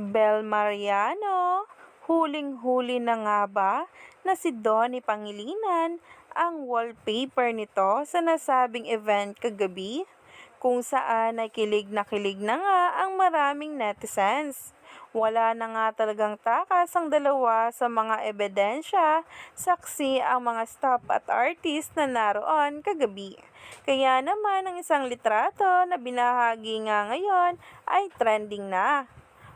Bel Mariano, huling-huli na nga ba na si Donnie Pangilinan ang wallpaper nito sa nasabing event kagabi? Kung saan ay kilig na nga ang maraming netizens. Wala na nga talagang takas ang dalawa sa mga ebidensya, saksi ang mga staff at artist na naroon kagabi. Kaya naman ang isang litrato na binahagi nga ngayon ay trending na.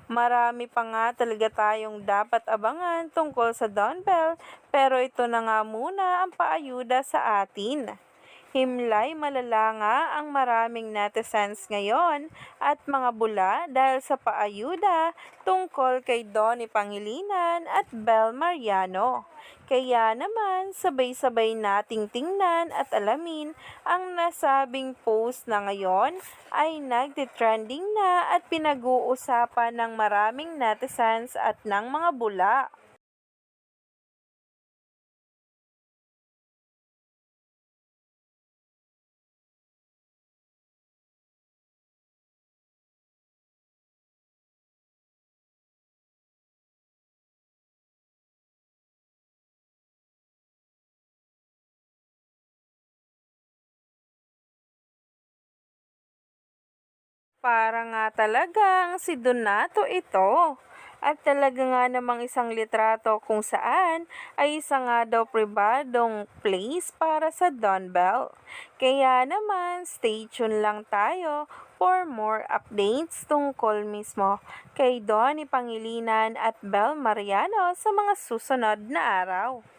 Marami pa nga talaga tayong dapat abangan tungkol sa Donbell, pero ito na nga muna ang paayuda sa atin. Himlay malala nga ang maraming netizens ngayon at mga bula dahil sa paayuda tungkol kay Donnie Pangilinan at Bel Mariano. Kaya naman sabay-sabay nating tingnan at alamin ang nasabing post na ngayon ay nagtitrending na at pinag-uusapan ng maraming netizens at ng mga bula. Para nga talagang si Donato ito. At talaga nga namang isang litrato kung saan ay isa nga daw pribadong place para sa Donbell. Kaya naman, stay tuned lang tayo for more updates tungkol mismo kay Donnie Pangilinan at Bel Mariano sa mga susunod na araw.